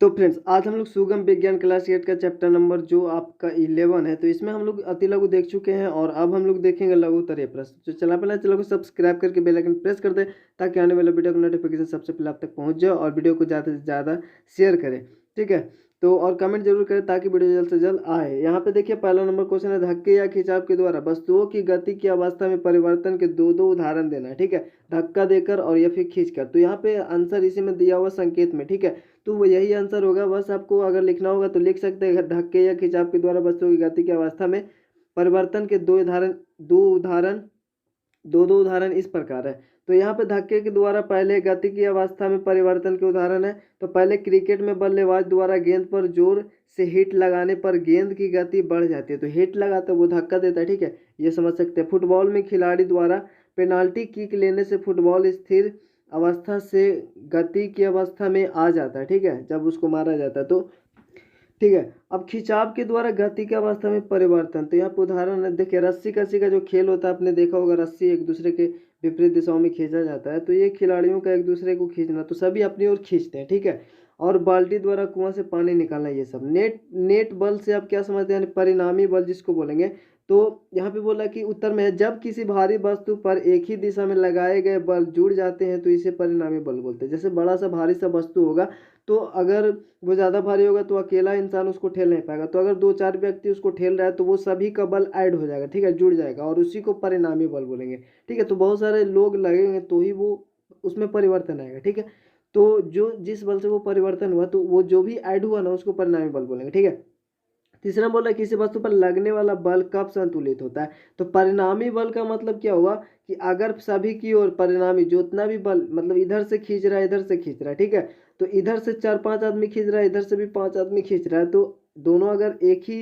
तो फ्रेंड्स आज हम लोग सुगम विज्ञान क्लास 8 का चैप्टर नंबर जो आपका 11 है, तो इसमें हम लोग अति लघु देख चुके हैं और अब हम लोग देखेंगे लघुत्तरीय प्रश्न। तो चला पहले चलो सब्सक्राइब करके बेल आइकन प्रेस कर दे ताकि आने वाला वीडियो का नोटिफिकेशन सबसे पहले आप तक पहुंच जाए और वीडियो को ज़्यादा से ज़्यादा शेयर करें। ठीक है, तो और कमेंट जरूर करें ताकि वीडियो जल्द से जल्द आए। यहाँ पे देखिए पहला नंबर क्वेश्चन है, धक्के या खिंचाव के द्वारा वस्तुओं की गति की अवस्था में परिवर्तन के दो दो उदाहरण देना है। ठीक है, धक्का देकर और या फिर खींचकर। तो यहाँ पे आंसर इसी में दिया हुआ संकेत में। ठीक है, तो वो यही आंसर होगा। बस आपको अगर लिखना होगा तो लिख सकते हैं, धक्के या खिंचाव के द्वारा वस्तुओं की गति की अवस्था में परिवर्तन के दो उदाहरण इस प्रकार है। तो यहाँ पे धक्के के द्वारा पहले गति की अवस्था में परिवर्तन के उदाहरण है। तो पहले क्रिकेट में बल्लेबाज द्वारा गेंद पर जोर से हिट लगाने पर गेंद की गति बढ़ जाती है, तो हिट लगाता है वो धक्का देता है। ठीक है, ये समझ सकते हैं। फुटबॉल में खिलाड़ी द्वारा पेनाल्टी किक लेने से फुटबॉल स्थिर अवस्था से गति की अवस्था में आ जाता है। ठीक है, जब उसको मारा जाता है तो ठीक है। अब खिंचाव के द्वारा गति की अवस्था में परिवर्तन, तो यहाँ पे उदाहरण है, देखिए रस्सी कसी का जो खेल होता है आपने देखा होगा, रस्सी एक दूसरे के विपरीत दिशाओं में खींचा जाता है। तो ये खिलाड़ियों का एक दूसरे को खींचना, तो सभी अपनी ओर खींचते हैं। ठीक है, और बाल्टी द्वारा कुआं से पानी निकालना, ये सब। नेट बल से आप क्या समझते हैं, यानी परिणामी बल जिसको बोलेंगे। तो यहाँ पे बोला कि उत्तर में है, जब किसी भारी वस्तु पर एक ही दिशा में लगाए गए बल जुड़ जाते हैं तो इसे परिणामी बल बोलते हैं। जैसे बड़ा सा भारी सा वस्तु होगा, तो अगर वो ज़्यादा भारी होगा तो अकेला इंसान उसको ठेल नहीं पाएगा, तो अगर दो चार व्यक्ति उसको ठेल रहा है तो वो सभी का बल ऐड हो जाएगा। ठीक है, जुड़ जाएगा और उसी को परिणामी बल बोलेंगे। ठीक है, तो बहुत सारे लोग लगेंगे तो ही वो उसमें परिवर्तन आएगा। ठीक है, तो जो जिस बल से वो परिवर्तन हुआ तो वो जो भी ऐड हुआ ना उसको परिणामी बल बोलेंगे। ठीक है, तीसरा बोला किसी वस्तु पर लगने वाला बल कब संतुलित होता है। तो परिणामी बल का मतलब क्या हुआ कि अगर सभी की ओर परिणामी जितना भी बल, मतलब इधर से खींच रहा है इधर से खींच रहा है। ठीक है, तो इधर से चार पांच आदमी खींच रहा है, इधर से भी पांच आदमी खींच रहा है, तो दोनों अगर एक ही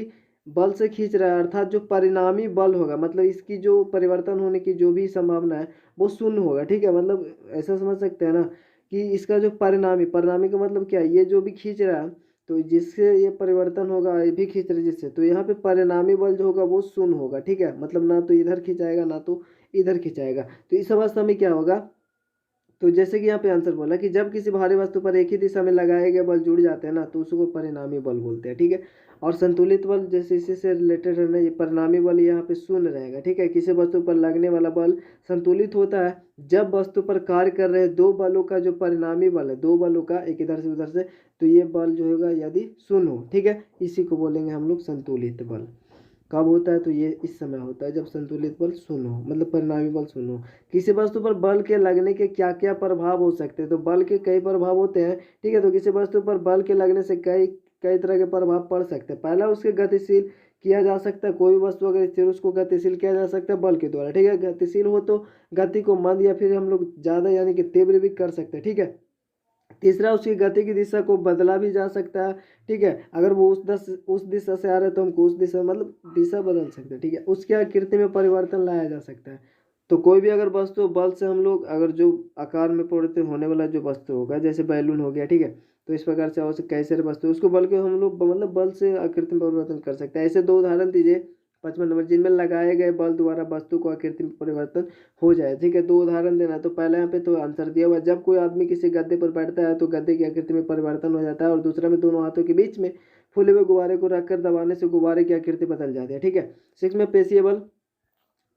बल से खींच रहा है, अर्थात जो परिणामी बल होगा, मतलब इसकी जो परिवर्तन होने की जो भी संभावना है वो शून्य होगा। ठीक है, मतलब ऐसा समझ सकते हैं ना कि इसका जो परिणामी परिणामी का मतलब क्या है, ये जो भी खींच रहा है तो जिससे ये परिवर्तन होगा, ये भी खींच रहे जिससे, तो यहाँ पे परिणामी बल जो होगा वो शून्य होगा। ठीक है, मतलब ना तो इधर खिंचाएगा ना तो इधर खिंचाएगा। तो इस अवस्था में क्या होगा, तो जैसे कि यहाँ पे आंसर बोला कि जब किसी भारी वस्तु पर एक ही दिशा में लगाए गए बल जुड़ जाते हैं ना तो उसको परिणामी बल बोलते हैं। ठीक है, और संतुलित बल जैसे इसी से रिलेटेड है ना, ये परिणामी बल यहाँ पे शून्य रहेगा। ठीक है, किसी वस्तु पर लगने वाला बल संतुलित होता है जब वस्तु पर कार्य कर रहे दो बलों का जो परिणामी बल है, दो बलों का, एक इधर से उधर से, तो ये बल जो होगा यदि शून्य हो। ठीक है, इसी को बोलेंगे हम लोग संतुलित बल। कब होता है, तो ये इस समय होता है जब संतुलित बल शून्य हो, मतलब परिणामी बल शून्य हो। किसी वस्तु पर बल के लगने के क्या क्या प्रभाव हो सकते हैं, तो बल के कई प्रभाव होते हैं। ठीक है, तो किसी वस्तु पर बल के लगने से कई कई तरह के प्रभाव पड़ सकते हैं। पहला, उसके गतिशील किया जा सकता है। कोई वस्तु अगर स्थिर, उसको गतिशील किया जा सकता है बल के द्वारा। ठीक है, गतिशील हो तो गति को मंद या फिर हम लोग ज़्यादा यानी कि तीव्र भी कर सकते हैं। ठीक है, तीसरा, उसकी गति की दिशा को बदला भी जा सकता है। ठीक है, अगर वो उस दिशा से आ रहा है तो हमको उस दिशा, मतलब दिशा बदल सकते हैं। ठीक है, उसके आकृति में परिवर्तन लाया जा सकता है। तो कोई भी अगर वस्तु बल से हम लोग अगर जो आकार में परिवर्तन होने वाला जो वस्तु होगा, जैसे बैलून हो गया। ठीक है, तो इस प्रकार से और कैसे वस्तु उसको बल के हम लोग मतलब बल से आकृति में परिवर्तन कर सकते हैं। ऐसे दो उदाहरण दीजिए 55 नंबर, जिनमें लगाए गए बल द्वारा वस्तु को आकृति में परिवर्तन हो जाए। ठीक है, दो उदाहरण देना। तो पहले यहाँ पे तो आंसर दिया हुआ, जब कोई आदमी किसी गद्दे पर बैठता है तो गद्दे की आकृति में परिवर्तन हो जाता है, और दूसरा में दोनों हाथों के बीच में फूले हुए गुब्बारे को रखकर दबाने से गुब्बारे की आकृति बदल जाती है। ठीक है, सिक्स में पेशीय बल।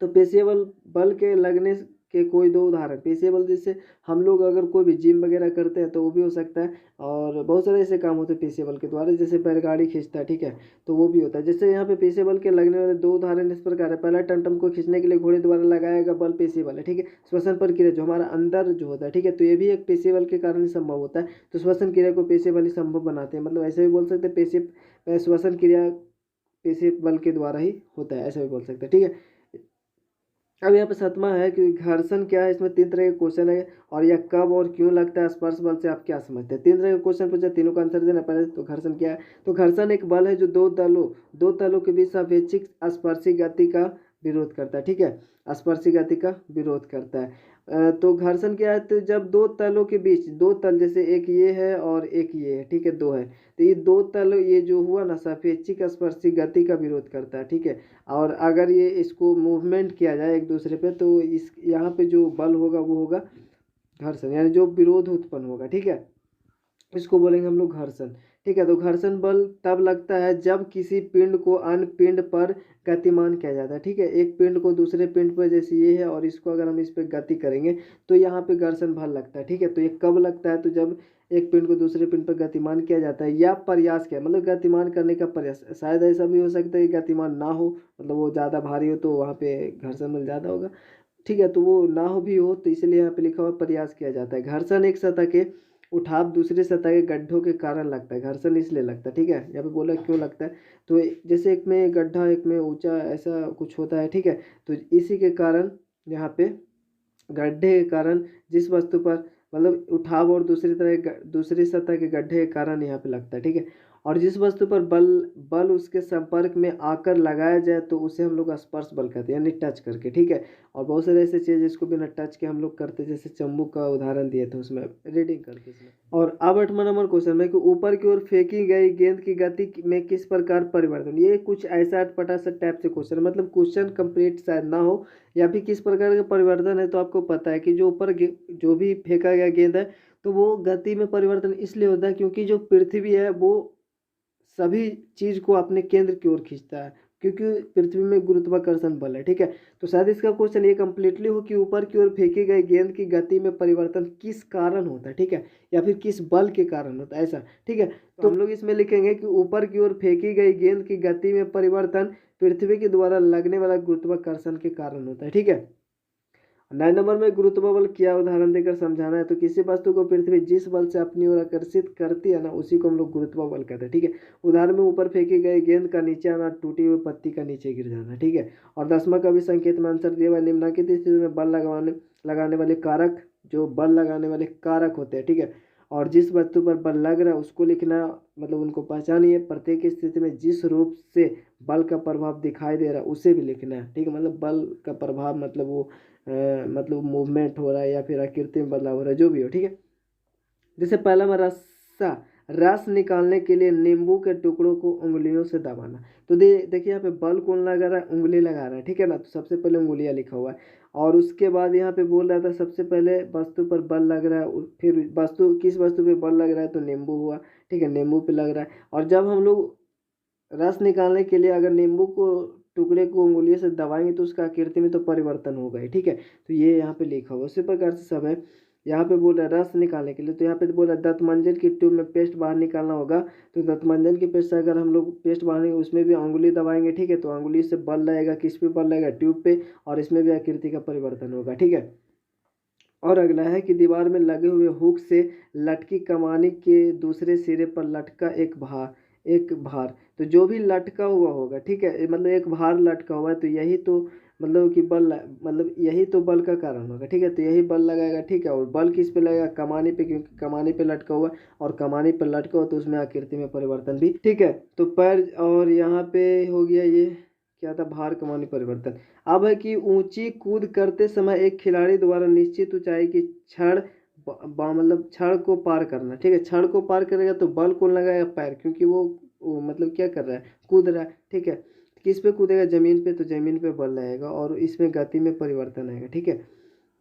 तो पेशीय बल बल के लगने के कोई दो उदाहरण। पेशीय बल जैसे हम लोग अगर कोई भी जिम वगैरह करते हैं तो वो भी हो सकता है, और बहुत सारे ऐसे काम होते हैं पेशीय बल के द्वारा, जैसे बैलगाड़ी खींचता है। ठीक है, तो वो भी होता है। जैसे यहाँ पे पेशीय बल के लगने वाले दो उदाहरण इस प्रकार है। पहला, टमटम को खींचने के लिए घोड़े द्वारा लगाया गया बल पेशीय बल है। ठीक है, श्वसन प्रक्रिया जो हमारा अंदर जो होता है, ठीक है, तो ये भी एक पेशीय बल के कारण ही संभव होता है। तो श्वसन क्रिया को पेशीय बल ही संभव बनाते हैं, मतलब ऐसे भी बोल सकते हैं पेशीय श्वसन क्रिया पेशीय बल के द्वारा ही होता है, ऐसा भी बोल सकते हैं। ठीक है, अब यहाँ पे सातवां है कि घर्षण क्या है। इसमें तीन तरह के क्वेश्चन है, और यह कब और क्यों लगता है, स्पर्श बल से आप क्या समझते हैं। तीन तरह के क्वेश्चन पूछा, तीनों का आंसर देना। पहले तो घर्षण क्या है, तो घर्षण एक बल है जो दो तलों के बीच सापेक्षिक स्पर्शी गति का विरोध करता है। ठीक है, स्पर्शी गति का विरोध करता है। तो घर्षण क्या है, तो जब दो तलों के बीच, दो तल जैसे एक ये है और एक ये है, ठीक है, दो है, तो ये दो तल ये जो हुआ ना सापेक्षिक स्पर्शी गति का विरोध करता है। ठीक है, और अगर ये इसको मूवमेंट किया जाए एक दूसरे पे तो इस यहाँ पे जो बल होगा वो होगा घर्षण, यानी जो विरोध उत्पन्न होगा। ठीक है, इसको बोलेंगे हम लोग घर्षण। ठीक है। तो घर्षण बल तब लगता है जब किसी पिंड को अन्य पिंड पर गतिमान किया जाता है। ठीक है, एक पिंड को दूसरे पिंड पर, जैसे ये है और इसको अगर हम इस पर गति करेंगे तो यहाँ पे घर्षण बल लगता है। ठीक है, तो ये कब लगता है? तो जब एक पिंड को दूसरे पिंड पर गतिमान किया जाता है या प्रयास किया, मतलब गतिमान करने का प्रयास। शायद ऐसा भी हो सकता है कि गतिमान ना हो, मतलब वो ज़्यादा भारी हो तो वहाँ पे घर्षण बल ज़्यादा होगा। ठीक है, तो वो ना हो भी हो तो इसलिए यहाँ पे लिखा हुआ प्रयास किया जाता है। घर्षण एक सतह के उठाव दूसरे सतह के गड्ढों के कारण लगता है। घर्षण इसलिए लगता है। ठीक है, यहाँ पे बोला क्यों लगता है, तो जैसे एक में गड्ढा एक में ऊंचा, ऐसा कुछ होता है। ठीक है, तो इसी के कारण यहाँ पे गड्ढे के कारण जिस वस्तु पर, मतलब उठाव और दूसरी सतह के गड्ढे के कारण यहाँ पे लगता है। ठीक है, और जिस वस्तु पर बल बल उसके संपर्क में आकर लगाया जाए तो उसे हम लोग स्पर्श बल कहते हैं, यानी टच करके। ठीक है, और बहुत सारे ऐसे चीज़ जिसको बिना टच के हम लोग करते हैं, जैसे चंबुक का उदाहरण दिए थे उसमें रीडिंग करके इसमें। और अब 8वां नंबर क्वेश्चन में कि ऊपर की ओर फेंकी गई गेंद की गति में किस प्रकार परिवर्तन। ये कुछ ऐसा अटपटा सा टाइप से क्वेश्चन, मतलब क्वेश्चन कंप्लीट शायद ना हो या फिर किस प्रकार का परिवर्तन है। तो आपको पता है कि जो ऊपर जो भी फेंका गया गेंद है तो वो गति में परिवर्तन इसलिए होता है क्योंकि जो पृथ्वी है वो सभी चीज को अपने केंद्र की ओर खींचता है, क्योंकि पृथ्वी में गुरुत्वाकर्षण बल है। ठीक है, तो शायद इसका क्वेश्चन ये कंप्लीटली हो कि ऊपर की ओर फेंकी गई गेंद की गति में परिवर्तन किस कारण होता है। ठीक है, या फिर किस बल के कारण होता है, ऐसा। ठीक है, तो हम लोग इसमें लिखेंगे कि ऊपर की ओर फेंकी गई गेंद की गति में परिवर्तन पृथ्वी के द्वारा लगने वाला गुरुत्वाकर्षण के कारण होता है। ठीक है, 9 नंबर में गुरुत्व बल क्या उदाहरण देकर समझाना है। तो किसी वस्तु को पृथ्वी जिस बल से अपनी ओर आकर्षित करती है ना, उसी को हम लोग गुरुत्व बल कहते हैं। ठीक है, उदाहरण में ऊपर फेंकी गई गेंद का नीचे आना, टूटी हुई पत्ती का नीचे गिर जाना। ठीक है, और 10वां का भी संकेत में आंसर दिया हुआ, निम्नलिखित स्थिति में बल लगाने वाले कारक, जो बल लगाने वाले कारक होते हैं। ठीक है, और जिस वस्तु पर बल लग रहा है उसको लिखना, मतलब उनको पहचानिए। प्रत्येक स्थिति में जिस रूप से बल का प्रभाव दिखाई दे रहा है उसे भी लिखना है। ठीक है, मतलब बल का प्रभाव मतलब वो मतलब मूवमेंट हो रहा है या फिर आकृति में बदलाव हो रहा है, जो भी हो। ठीक है, जैसे पहला में रस निकालने के लिए नींबू के टुकड़ों को उंगलियों से दबाना। तो देखिए यहाँ पे बल कौन लगा रहा है? उंगली लगा रहा है। ठीक है ना, तो सबसे पहले उंगलियां लिखा हुआ है। और उसके बाद यहाँ पे बोल रहा था सबसे पहले वस्तु पर बल लग रहा है, फिर किस वस्तु पे बल लग रहा है? तो नींबू हुआ। ठीक है, नींबू पे लग रहा है। और जब हम लोग रस निकालने के लिए अगर नींबू को टुकड़े को उंगलियों से दबाएंगे तो उसका आकृति में तो परिवर्तन होगा ही। ठीक है, तो ये यहाँ पे लिखा हुआ। उसी प्रकार से सब है। यहाँ पे बोल रहा है रस निकालने के लिए, तो यहाँ पे बोल रहा है दंतमंजन की ट्यूब में पेस्ट बाहर निकालना होगा। तो दंतमंजन की पेस्ट से अगर हम लोग पेस्ट बाहर उसमें भी उंगली दबाएंगे, ठीक है, तो उंगली से बल लगेगा, किस पे बल लगेगा? ट्यूब पे, और इसमें भी आकृति का परिवर्तन होगा। ठीक है, और अगला है कि दीवार में लगे हुए हुक से लटकी कमानी के दूसरे सिरे पर लटका एक भार। तो जो भी लटका हुआ होगा, ठीक है, मतलब एक भार लटका हुआ है, तो यही तो मतलब कि मतलब यही तो बल का कारण होगा। ठीक है, तो यही बल लगाएगा। ठीक है, और बल किस पे लगेगा? कमानी पे, क्योंकि कमानी पे लटका हुआ, और कमानी पे लटका हुआ तो उसमें आकृति में परिवर्तन भी। ठीक है, तो पैर, और यहाँ पे हो गया ये क्या था? भार कमानी परिवर्तन। अब है कि ऊंची कूद करते समय एक खिलाड़ी द्वारा निश्चित ऊंचाई की मतलब छड़ को पार करना। ठीक है, छड़ को पार करेगा तो बल कौन लगाएगा? पैर, क्योंकि वो मतलब क्या कर रहा है? कूद रहा है। ठीक है, किस पे कूदेगा? जमीन पे, तो जमीन पे बल लगेगा और इसमें गति में परिवर्तन आएगा। ठीक है,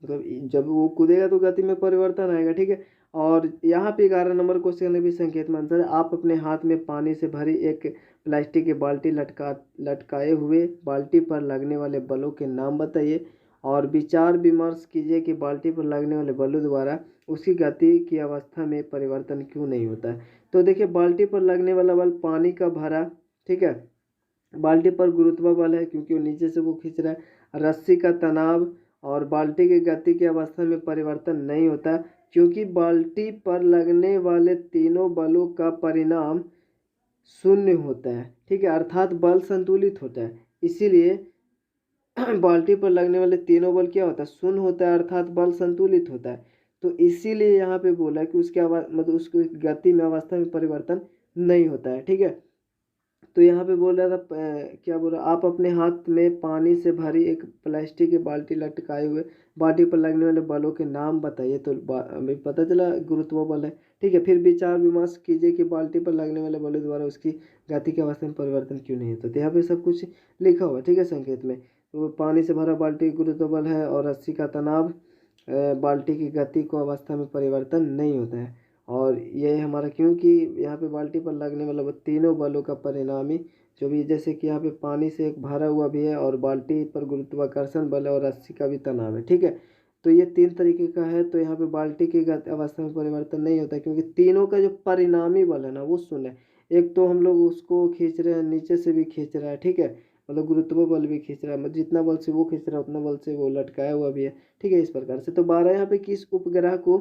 मतलब जब वो कूदेगा तो गति में परिवर्तन आएगा। ठीक है, और यहाँ पे 11 नंबर क्वेश्चन में भी संकेत में आंसर है। आप अपने हाथ में पानी से भरी एक प्लास्टिक की बाल्टी लटकाए हुए बाल्टी पर लगने वाले बलों के नाम बताइए और विचार विमर्श कीजिए कि बाल्टी पर लगने वाले बलों द्वारा उसकी गति की अवस्था में परिवर्तन क्यों नहीं होता है। तो देखिए, बाल्टी पर लगने वाला बल पानी का भरा, ठीक है, बाल्टी पर गुरुत्व बल है क्योंकि वो नीचे से वो खींच रहा है। रस्सी का तनाव और बाल्टी की गति की अवस्था में परिवर्तन नहीं होता क्योंकि बाल्टी पर लगने वाले तीनों बलों का परिणाम शून्य होता है। ठीक है, अर्थात बल संतुलित होता है। इसीलिए बाल्टी पर लगने वाले तीनों बल क्या होता है? शून्य होता है, अर्थात बल संतुलित होता है। तो इसीलिए यहाँ पे बोला कि उसके मतलब उसकी गति में अवस्था में परिवर्तन नहीं होता है। ठीक है, तो यहाँ पे बोल रहा था क्या बोल रहा? आप अपने हाथ में पानी से भरी एक प्लास्टिक की बाल्टी लटकाए हुए बाल्टी पर लगने वाले बलों के नाम बताइए। तो अभी पता चला गुरुत्व बल है। ठीक है, फिर विचार विमर्श कीजिए कि बाल्टी पर लगने वाले बलों द्वारा उसकी गति की अवस्था में परिवर्तन क्यों नहीं होता। तो यहाँ पे सब कुछ लिखा हुआ, ठीक है, संकेत में। तो पानी से भरा बाल्टी गुरुत्व बल है और रस्सी का तनाव बाल्टी की गति को अवस्था में परिवर्तन नहीं होता है। और ये हमारा क्योंकि यहाँ पे बाल्टी पर लगने वाला वो तीनों बलों का परिणामी जो भी, जैसे कि यहाँ पे पानी से एक भरा हुआ भी है और बाल्टी पर गुरुत्वाकर्षण बल है और रस्सी का भी तनाव है, ठीक है। तो ये 3 तरीके का है। तो यहाँ पे बाल्टी की गति अवस्था में परिवर्तन नहीं होता क्योंकि तीनों का जो परिणामी बल है ना वो शून्य है। एक तो हम लोग उसको खींच रहे हैं, नीचे से भी खींच रहा है, ठीक है, मतलब गुरुत्व बल भी खींच रहा है, मतलब जितना बल से वो खींच रहा है उतना बल से वो लटकाया हुआ भी है, ठीक है, इस प्रकार से। तो 12 यहाँ पे किस उपग्रह को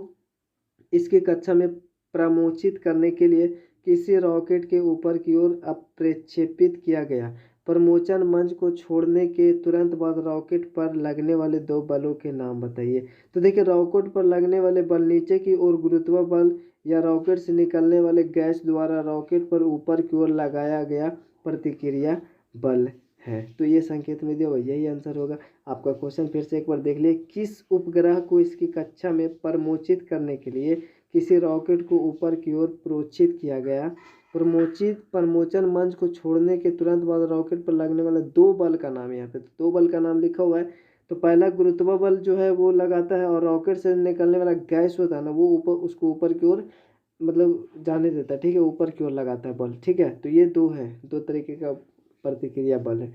इसकी कक्षा में प्रमोचित करने के लिए किसी रॉकेट के ऊपर की ओर प्रक्षेपित किया गया। प्रमोचन मंच को छोड़ने के तुरंत बाद रॉकेट पर लगने वाले 2 बलों के नाम बताइए। तो देखिए, रॉकेट पर लगने वाले बल नीचे की ओर गुरुत्व बल या रॉकेट से निकलने वाले गैस द्वारा रॉकेट पर ऊपर की ओर लगाया गया प्रतिक्रिया बल है। तो ये संकेत में दिया हुआ यही आंसर होगा। आपका क्वेश्चन फिर से एक बार देख लिए, किस उपग्रह को इसकी कक्षा में प्रमोचित करने के लिए किसी रॉकेट को ऊपर की ओर प्रोचित किया गया। प्रमोचन मंच को छोड़ने के तुरंत बाद रॉकेट पर लगने वाले 2 बल का नाम, यहाँ पे तो 2 बल का नाम लिखा हुआ है। तो पहला गुरुत्व बल जो है वो लगाता है और रॉकेट से निकलने वाला गैस होता है ना वो ऊपर, उसको ऊपर की ओर मतलब जाने देता है, ठीक है, ऊपर की ओर लगाता है बल, ठीक है। तो ये 2 है, 2 तरीके का प्रतिक्रिया बल है।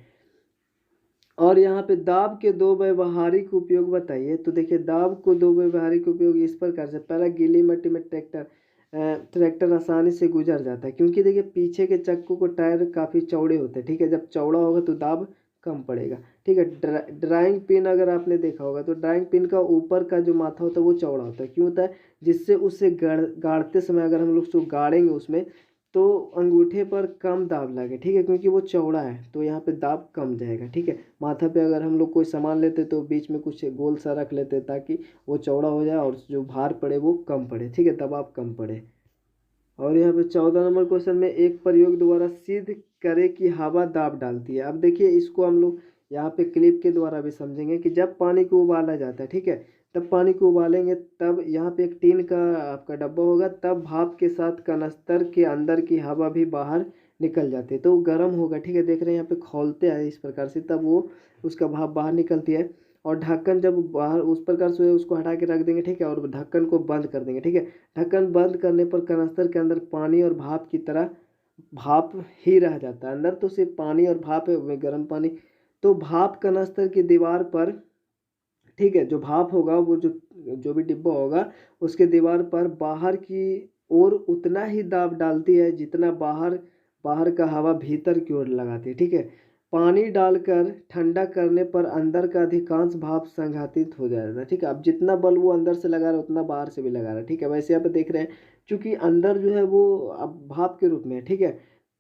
और यहाँ पे दाब के 2 व्यवहारिक उपयोग बताइए। तो देखिए, दाब को 2 व्यवहारिक उपयोग इस प्रकार से, पहला गीली मिट्टी में ट्रैक्टर आसानी से गुजर जाता है क्योंकि देखिए पीछे के चक्कों को टायर काफ़ी चौड़े होते हैं, ठीक है, जब चौड़ा होगा तो दाब कम पड़ेगा, ठीक है। ड्राइंग पिन अगर आपने देखा होगा तो ड्राइंग पिन का ऊपर का जो माथा होता है वो चौड़ा होता है, क्यों होता है, जिससे उससे गाड़ते समय अगर हम लोग उसको गाड़ेंगे उसमें तो अंगूठे पर कम दाब लगे, ठीक है, क्योंकि वो चौड़ा है तो यहाँ पे दाब कम जाएगा, ठीक है। माथा पे अगर हम लोग कोई सामान लेते तो बीच में कुछ गोल सा रख लेते ताकि वो चौड़ा हो जाए और जो भार पड़े वो कम पड़े, ठीक है, दबाव कम पड़े। और यहाँ पे 14 नंबर क्वेश्चन में, एक प्रयोग द्वारा सिद्ध करे कि हवा दाब डालती है। अब देखिए, इसको हम लोग यहाँ पे क्लिप के द्वारा भी समझेंगे कि जब पानी को उबाला जाता है, ठीक है, तब पानी को उबालेंगे तब यहाँ पे एक टीन का आपका डब्बा होगा, तब भाप के साथ कनस्तर के अंदर की हवा भी बाहर निकल जाती है, तो वो गर्म होगा, ठीक है, देख रहे हैं यहाँ पे खोलते हैं इस प्रकार से, तब वो उसका भाप बाहर निकलती है। और ढक्कन जब बाहर उस प्रकार से उसको हटा के रख देंगे, ठीक है, और ढक्कन को बंद कर देंगे, ठीक है। ढक्कन बंद करने पर कनस्तर के अंदर पानी और भाप की तरह भाप ही रह जाता है, अंदर तो सिर्फ पानी और भाप है, वो गर्म पानी। तो भाप कनस्तर की दीवार पर, ठीक है, जो भाप होगा वो जो भी डिब्बा होगा उसके दीवार पर बाहर की ओर उतना ही दाब डालती है जितना बाहर बाहर का हवा भीतर की ओर लगाती है, ठीक है। पानी डालकर ठंडा करने पर अंदर का अधिकांश भाप संघातित हो जाएगा, ठीक है। अब जितना बल वो अंदर से लगा रहा है उतना बाहर से भी लगा रहा है, ठीक है। वैसे यहाँ पे देख रहे हैं क्योंकि अंदर जो है वो अब भाप के रूप में है, ठीक है,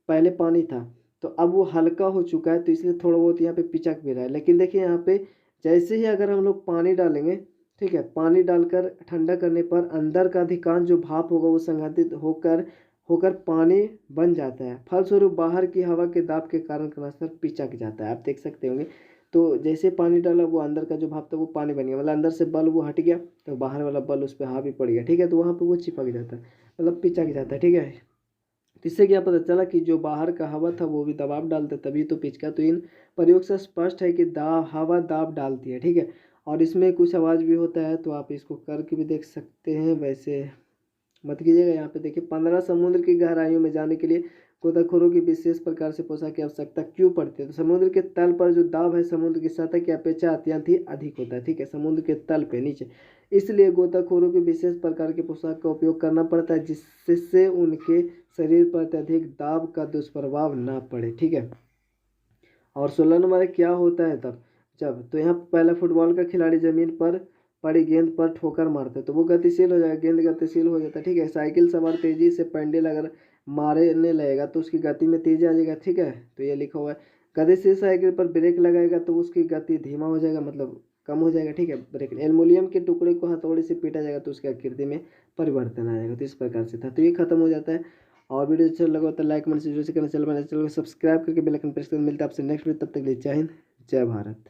पहले पानी था तो अब वो हल्का हो चुका है तो इसलिए थोड़ा बहुत यहाँ पे पिचक भी रहा है। लेकिन देखिए यहाँ पे जैसे ही अगर हम लोग पानी डालेंगे, ठीक है, पानी डालकर ठंडा करने पर अंदर का अधिकांश जो भाप होगा वो संघटित होकर होकर पानी बन जाता है, फलस्वरूप बाहर की हवा के दाब के कारण कनस्तर पिचक जाता है, आप देख सकते होंगे। तो जैसे पानी डाला वो अंदर का जो भाप था वो पानी बन गया, मतलब अंदर से बल वो हट गया तो बाहर वाला बल उस पर हावी पड़ गया, ठीक है, तो वहाँ पे वो चिपक जाता है, मतलब पिचक जाता है, ठीक है। तो इससे क्या पता चला कि जो बाहर का हवा था वो भी दबाव डालता तभी तो पिचका। तो इन प्रयोग से स्पष्ट है कि हवा दाब डालती है, ठीक है। और इसमें कुछ आवाज़ भी होता है तो आप इसको करके भी देख सकते हैं, वैसे मत कीजिएगा। यहाँ पे देखिए, 15 समुद्र की गहराइयों में जाने के लिए गोताखोरों की विशेष प्रकार से पोशाक की आवश्यकता क्यों पड़ती है। तो समुद्र के तल पर जो दाब है समुद्र की सतह की अपेक्षा अत्यंत ही अधिक होता है, ठीक है, समुद्र के तल पे नीचे, इसलिए गोताखोरों की विशेष प्रकार के पोशाक का उपयोग करना पड़ता है जिससे उनके शरीर पर अत्यधिक दाब का दुष्प्रभाव ना पड़े, ठीक है। और 16 नंबर क्या होता है तब जब, तो यहाँ पहला फुटबॉल का खिलाड़ी जमीन पर पड़ी गेंद पर ठोकर मारते हैं तो वो गतिशील हो जाएगा, गेंद गतिशील हो जाता है, ठीक है। साइकिल सवार तेजी से पेंडल अगर मारने लगेगा तो उसकी गति में तेजी आ जाएगा, ठीक है, तो ये लिखा हुआ है। गतिशील साइकिल पर ब्रेक लगाएगा तो उसकी गति धीमा हो जाएगा, मतलब कम हो जाएगा, ठीक है, ब्रेक। एल्युमिनियम के टुकड़े को हथौड़े से पीटा जाएगा तो उसकी आकृति में परिवर्तन आ जाएगा। तो इस प्रकार से था, तो ये खत्म हो जाता है। और वीडियो अच्छा लगा तो लाइक कमेंट शेयर करना, चैनल को सब्सक्राइब करके बेल आइकन प्रेस करना। मिलता है आपसे नेक्स्ट वीडियो, तब तक के लिए जय हिंद, जय भारत।